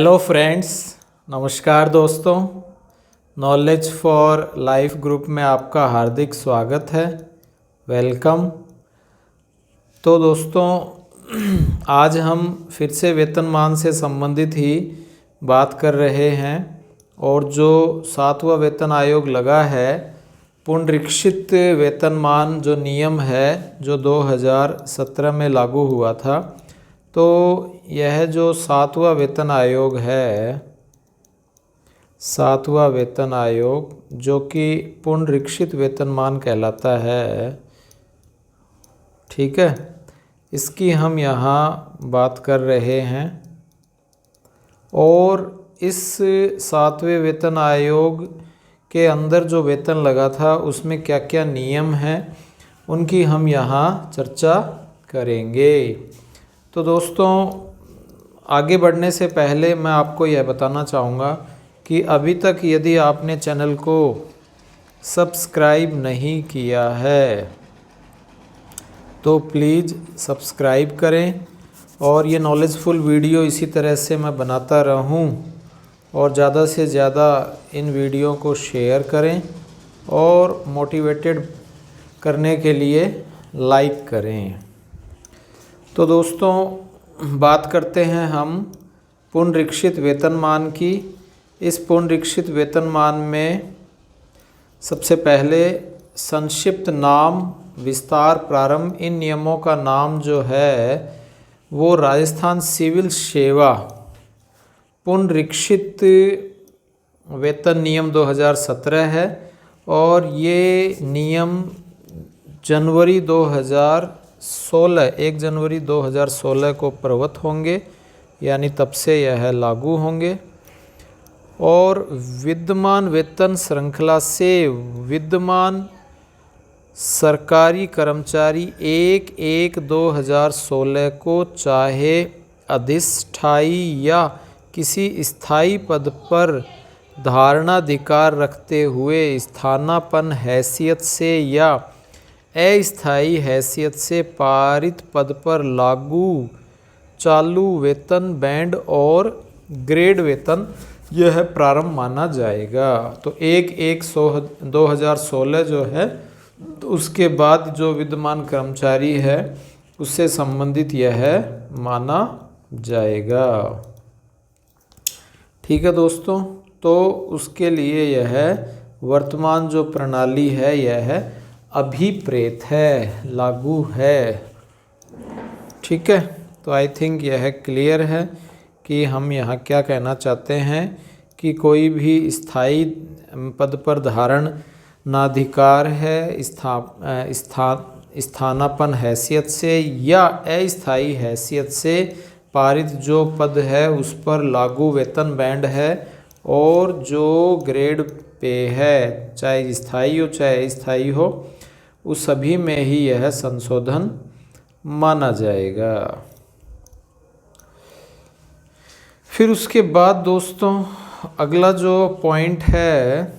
Hello friends, नमस्कार दोस्तों। Knowledge for life group में आपका हार्दिक स्वागत है। वेलकम। तो दोस्तों, आज हम फिर से वेतनमान से संबंधित ही बात कर रहे हैं और जो 7वां वेतन आयोग लगा है, पुनरीक्षित वेतनमान जो नियम है जो 2017 में लागू हुआ था, तो यह जो 7वां वेतन आयोग है, 7वां वेतन आयोग जो कि पुनरीक्षित वेतनमान कहलाता है, ठीक है, इसकी हम यहाँ बात कर रहे हैं। और इस 7वें वेतन आयोग के अंदर जो वेतन लगा था उसमें क्या क्या नियम हैं उनकी हम यहाँ चर्चा करेंगे। तो दोस्तों, आगे बढ़ने से पहले मैं आपको यह बताना चाहूँगा कि अभी तक यदि आपने चैनल को सब्सक्राइब नहीं किया है तो प्लीज़ सब्सक्राइब करें और ये नॉलेजफुल वीडियो इसी तरह से मैं बनाता रहूं और ज़्यादा से ज़्यादा इन वीडियो को शेयर करें और मोटिवेटेड करने के लिए लाइक करें। तो दोस्तों, बात करते हैं हम पुनरीक्षित वेतनमान की। इस पुनरीक्षित वेतनमान में सबसे पहले संक्षिप्त नाम, विस्तार, प्रारंभ, इन नियमों का नाम जो है वो राजस्थान सिविल सेवा पुनरीक्षित वेतन नियम 2017 है और ये नियम जनवरी 2016 को प्रवृत्त होंगे, यानी तब से यह लागू होंगे। और विद्यमान वेतन श्रृंखला से विद्यमान सरकारी कर्मचारी 1/1/2016 को चाहे अधिष्ठायी या किसी स्थायी पद पर धारणाधिकार रखते हुए स्थानापन्न हैसियत से या अस्थायी हैसियत से पारित पद पर लागू चालू वेतन बैंड और ग्रेड वेतन यह प्रारंभ माना जाएगा। तो 1/1/2016 जो है, तो उसके बाद जो विद्यमान कर्मचारी है उससे संबंधित यह माना जाएगा। ठीक है दोस्तों, तो उसके लिए यह वर्तमान जो प्रणाली है यह अभिप्रेत है, लागू है। ठीक है, तो आई थिंक यह क्लियर है कि हम यहाँ क्या कहना चाहते हैं कि कोई भी स्थायी पद पर धारणाधिकार है स्थानापन्न हैसियत से या अस्थायी हैसियत से पारित जो पद है उस पर लागू वेतन बैंड है और जो ग्रेड पे है, चाहे स्थायी हो चाहे अस्थायी हो, उस सभी में ही यह संशोधन माना जाएगा। फिर उसके बाद दोस्तों, अगला जो पॉइंट है,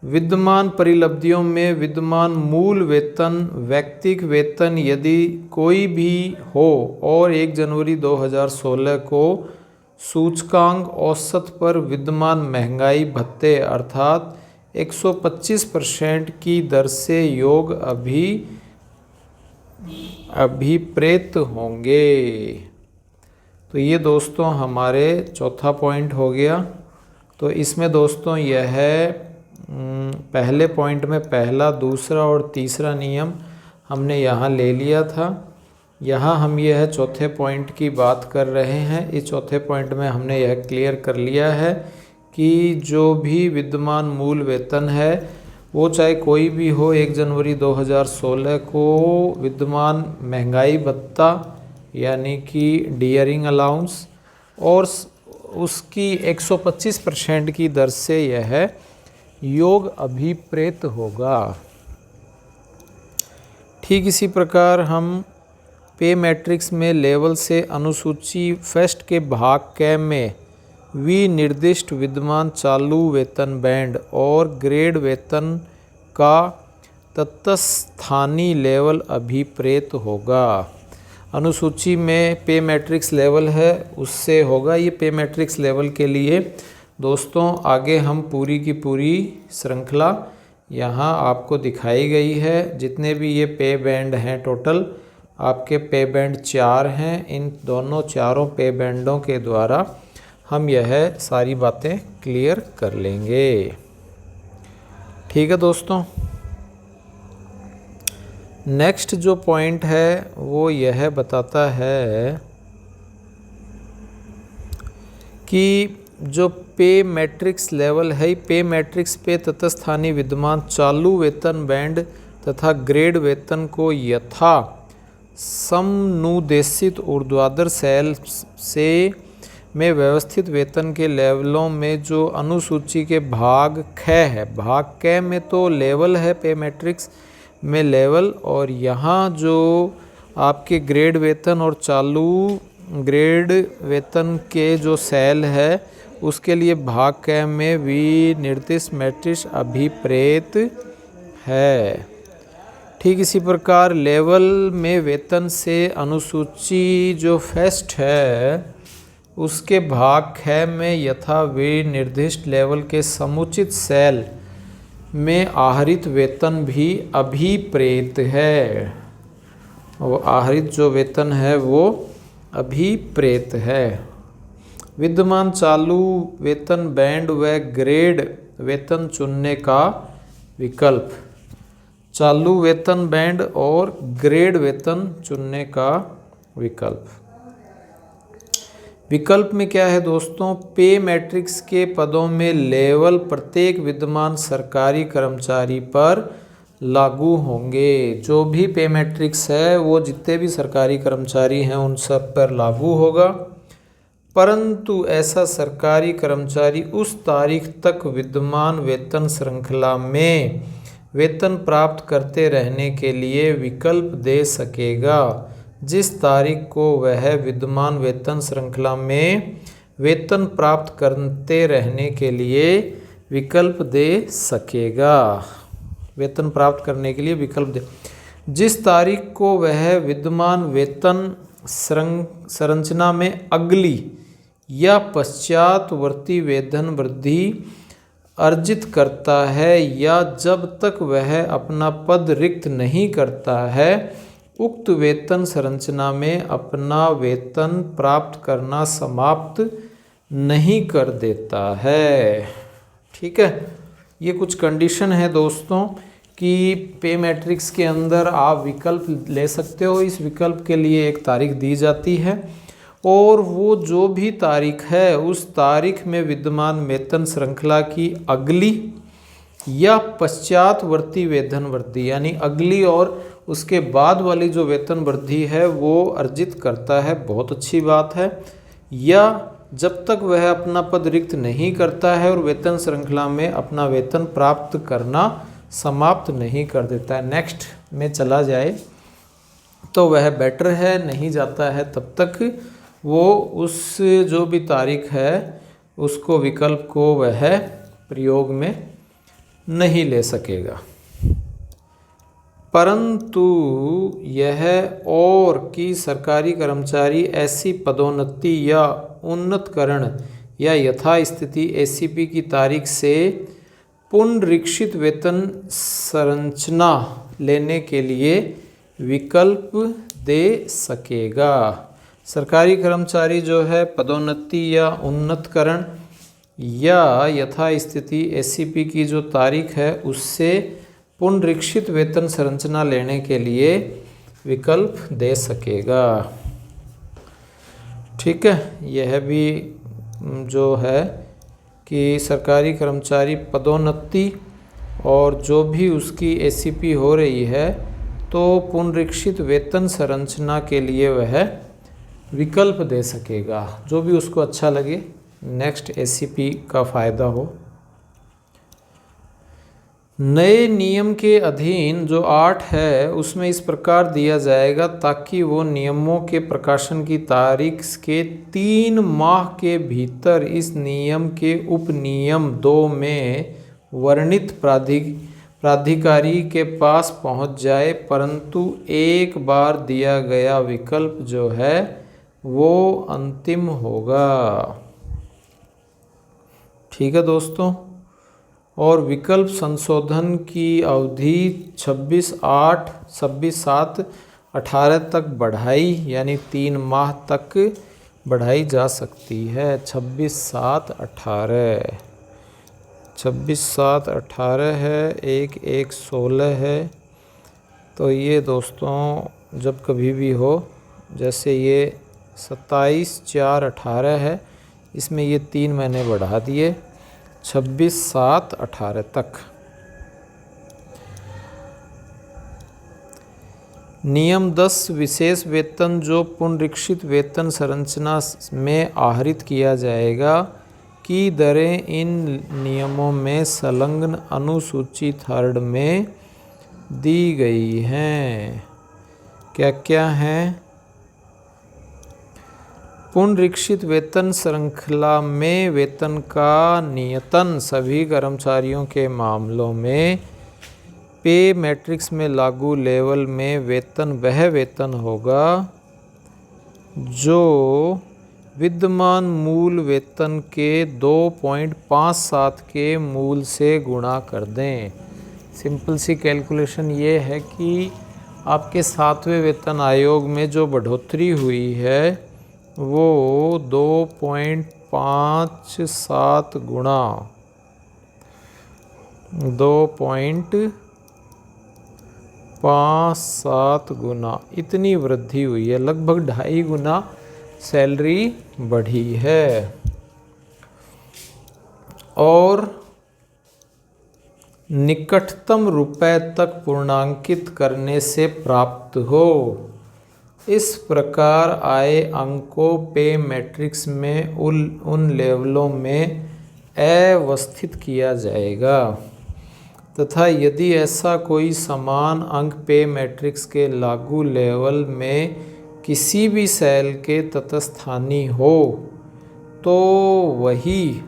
विद्यमान परिलब्धियों में विद्यमान मूल वेतन, व्यक्तिगत वेतन यदि कोई भी हो और 1 जनवरी 2016 को सूचकांक औसत पर विद्यमान महंगाई भत्ते अर्थात 125% की दर से योग अभिप्रेत होंगे। तो ये दोस्तों हमारे चौथा पॉइंट हो गया। तो इसमें दोस्तों यह पहले पॉइंट में पहला, दूसरा और तीसरा नियम हमने यहाँ ले लिया था। यहाँ हम यह चौथे पॉइंट की बात कर रहे हैं। इस चौथे पॉइंट में हमने यह क्लियर कर लिया है कि जो भी विद्यमान मूल वेतन है वो चाहे कोई भी हो, 1 जनवरी 2016 को विद्यमान महंगाई भत्ता यानी कि डियरिंग अलाउंस और उसकी 125% की दर से यह योग अभिप्रेत होगा। ठीक इसी प्रकार हम पे मैट्रिक्स में लेवल से अनुसूची फर्स्ट के भाग क में विनिर्दिष्ट विद्यमान चालू वेतन बैंड और ग्रेड वेतन का तत्स्थानी लेवल अभिप्रेत होगा। अनुसूची में पे मैट्रिक्स लेवल है उससे होगा। ये पे मैट्रिक्स लेवल के लिए दोस्तों आगे हम पूरी की पूरी श्रृंखला यहाँ आपको दिखाई गई है। जितने भी ये पे बैंड हैं टोटल आपके पे बैंड 4 हैं। इन दोनों चारों पे बैंडों के द्वारा हम यह सारी बातें क्लियर कर लेंगे। ठीक है दोस्तों। नेक्स्ट जो पॉइंट है वो यह बताता है कि जो पे मैट्रिक्स लेवल है, पे मैट्रिक्स पे तटस्थानी विद्यमान चालू वेतन बैंड तथा ग्रेड वेतन को यथा समनुदेशित ऊर्ध्वाधर सेल से में व्यवस्थित वेतन के लेवलों में जो अनुसूची के भाग ख है, भाग क में तो लेवल है पे मैट्रिक्स में लेवल, और यहाँ जो आपके ग्रेड वेतन और चालू ग्रेड वेतन के जो सेल है उसके लिए भाग क में विनिर्दिष्ट मैट्रिक्स अभिप्रेत है। ठीक इसी प्रकार लेवल में वेतन से अनुसूची जो फर्स्ट है उसके भाग ख में यथा विनिर्दिष्ट लेवल के समुचित सेल में आहरित वेतन भी अभिप्रेत है। वो आहरित जो वेतन है वो अभिप्रेत है। विद्यमान चालू वेतन बैंड व ग्रेड वेतन चुनने का विकल्प, चालू वेतन बैंड और ग्रेड वेतन चुनने का विकल्प। विकल्प में क्या है दोस्तों, पे मैट्रिक्स के पदों में लेवल प्रत्येक विद्यमान सरकारी कर्मचारी पर लागू होंगे। जो भी पे मैट्रिक्स है वो जितने भी सरकारी कर्मचारी हैं उन सब पर लागू होगा, परंतु ऐसा सरकारी कर्मचारी उस तारीख तक विद्यमान वेतन श्रृंखला में वेतन प्राप्त करते रहने के लिए विकल्प दे सकेगा जिस तारीख को वह विद्यमान वेतन श्रृंखला में वेतन प्राप्त करते रहने के लिए विकल्प दे सकेगा। वेतन प्राप्त करने के लिए विकल्प दे, जिस तारीख को वह विद्यमान वेतन संरचना में अगली या पश्चातवर्ती वेतन वृद्धि अर्जित करता है या जब तक वह अपना पद रिक्त नहीं करता है उक्त वेतन संरचना में अपना वेतन प्राप्त करना समाप्त नहीं कर देता है। ठीक है, ये कुछ कंडीशन है दोस्तों कि पे मैट्रिक्स के अंदर आप विकल्प ले सकते हो। इस विकल्प के लिए एक तारीख दी जाती है और वो जो भी तारीख है उस तारीख में विद्यमान वेतन श्रृंखला की अगली या पश्चातवर्ती वेतन वृद्धि यानी अगली और उसके बाद वाली जो वेतन वृद्धि है वो अर्जित करता है। बहुत अच्छी बात है। या जब तक वह अपना पद रिक्त नहीं करता है और वेतन श्रृंखला में अपना वेतन प्राप्त करना समाप्त नहीं कर देता है, नेक्स्ट में चला जाए तो वह बेटर है। नहीं जाता है तब तक वो उस जो भी तारीख है उसको विकल्प को वह प्रयोग में नहीं ले सकेगा। परंतु यह और कि सरकारी कर्मचारी ऐसी पदोन्नति या उन्नतकरण या यथास्थिति एसीपी की तारीख से पुनरीक्षित वेतन संरचना लेने के लिए विकल्प दे सकेगा। सरकारी कर्मचारी जो है पदोन्नति या उन्नतकरण या यथास्थिति एसीपी की जो तारीख है उससे पुनरीक्षित वेतन संरचना लेने के लिए विकल्प दे सकेगा। ठीक है, यह भी जो है कि सरकारी कर्मचारी पदोन्नति और जो भी उसकी एसीपी हो रही है तो पुनरीक्षित वेतन संरचना के लिए वह विकल्प दे सकेगा, जो भी उसको अच्छा लगे, नेक्स्ट एसीपी का फ़ायदा हो। नए नियम के अधीन जो 8 है उसमें इस प्रकार दिया जाएगा ताकि वो नियमों के प्रकाशन की तारीख के 3 माह के भीतर इस नियम के उपनियम 2 में वर्णित प्राधिकारी के पास पहुंच जाए, परंतु एक बार दिया गया विकल्प जो है वो अंतिम होगा। ठीक है दोस्तों। और विकल्प संशोधन की अवधि 26/7/18 तक बढ़ाई, यानी 3 माह तक बढ़ाई जा सकती है। 26/7/18, 26/7/18 है, 1/1/16 है। तो ये दोस्तों जब कभी भी हो, जैसे ये 27/4/18 है, इसमें ये 3 महीने बढ़ा दिए 26/7/18 तक। नियम 10 विशेष वेतन जो पुनरीक्षित वेतन संरचना में आहरित किया जाएगा की दरें इन नियमों में संलग्न अनुसूची 3 में दी गई हैं। क्या क्या हैं? पुनरीक्षित वेतन श्रृंखला में वेतन का नियतन सभी कर्मचारियों के मामलों में पे मैट्रिक्स में लागू लेवल में वेतन वह वेतन होगा जो विद्यमान मूल वेतन के 2.57 के मूल से गुणा कर दें। सिंपल सी कैलकुलेशन ये है कि आपके 7वें वेतन आयोग में जो बढ़ोतरी हुई है वो 2.57 गुणा 2.57 गुना इतनी वृद्धि हुई है, लगभग 2.5 गुना सैलरी बढ़ी है। और निकटतम रुपए तक पूर्णांकित करने से प्राप्त हो। इस प्रकार आए अंकों पे मैट्रिक्स में उन लेवलों में अवस्थित किया जाएगा तथा यदि ऐसा कोई समान अंक पे मैट्रिक्स के लागू लेवल में किसी भी सेल के तत्स्थानी हो तो वही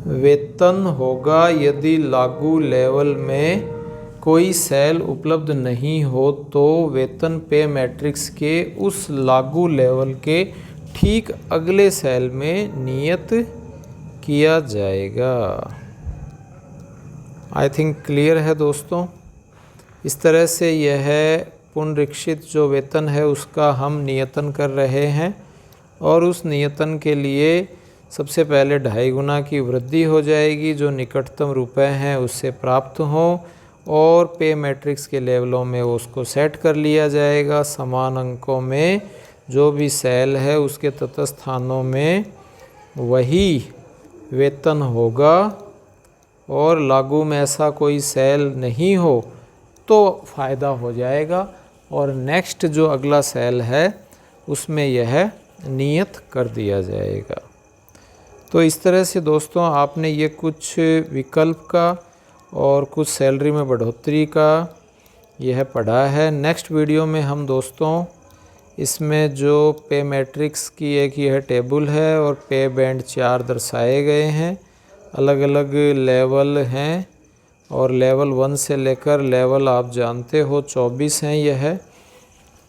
वेतन होगा। यदि लागू लेवल में कोई सेल उपलब्ध नहीं हो तो वेतन पे मैट्रिक्स के उस लागू लेवल के ठीक अगले सेल में नियत किया जाएगा। आई थिंक क्लियर है दोस्तों। इस तरह से यह पुनरीक्षित जो वेतन है उसका हम नियतन कर रहे हैं और उस नियतन के लिए सबसे पहले 2.5 गुना की वृद्धि हो जाएगी जो निकटतम रुपए हैं उससे प्राप्त हों और पे मैट्रिक्स के लेवलों में उसको सेट कर लिया जाएगा। समान अंकों में जो भी सेल है उसके तत्स्थानों में वही वेतन होगा और लागू में ऐसा कोई सेल नहीं हो तो फ़ायदा हो जाएगा और नेक्स्ट जो अगला सेल है उसमें यह नियत कर दिया जाएगा। तो इस तरह से दोस्तों आपने ये कुछ विकल्प का और कुछ सैलरी में बढ़ोतरी का यह पढ़ा है। नेक्स्ट वीडियो में हम दोस्तों इसमें जो पे मैट्रिक्स की एक यह टेबल है और पे बैंड 4 दर्शाए गए हैं, अलग अलग लेवल हैं और लेवल 1 से लेकर लेवल आप जानते हो 24 हैं यह।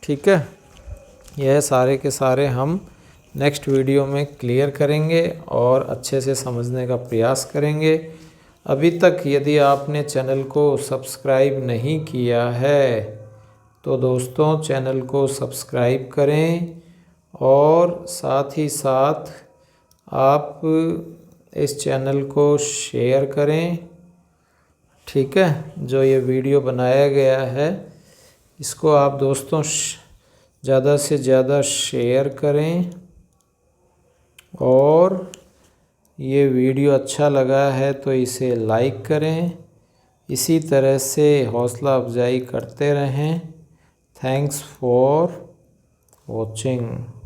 ठीक है, यह सारे के सारे हम नेक्स्ट वीडियो में क्लियर करेंगे और अच्छे से समझने का प्रयास करेंगे। अभी तक यदि आपने चैनल को सब्सक्राइब नहीं किया है तो दोस्तों चैनल को सब्सक्राइब करें और साथ ही साथ आप इस चैनल को शेयर करें। ठीक है, जो ये वीडियो बनाया गया है इसको आप दोस्तों ज़्यादा से ज़्यादा शेयर करें और ये वीडियो अच्छा लगा है तो इसे लाइक करें। इसी तरह से हौसला अफजाई करते रहें। Thanks for watching.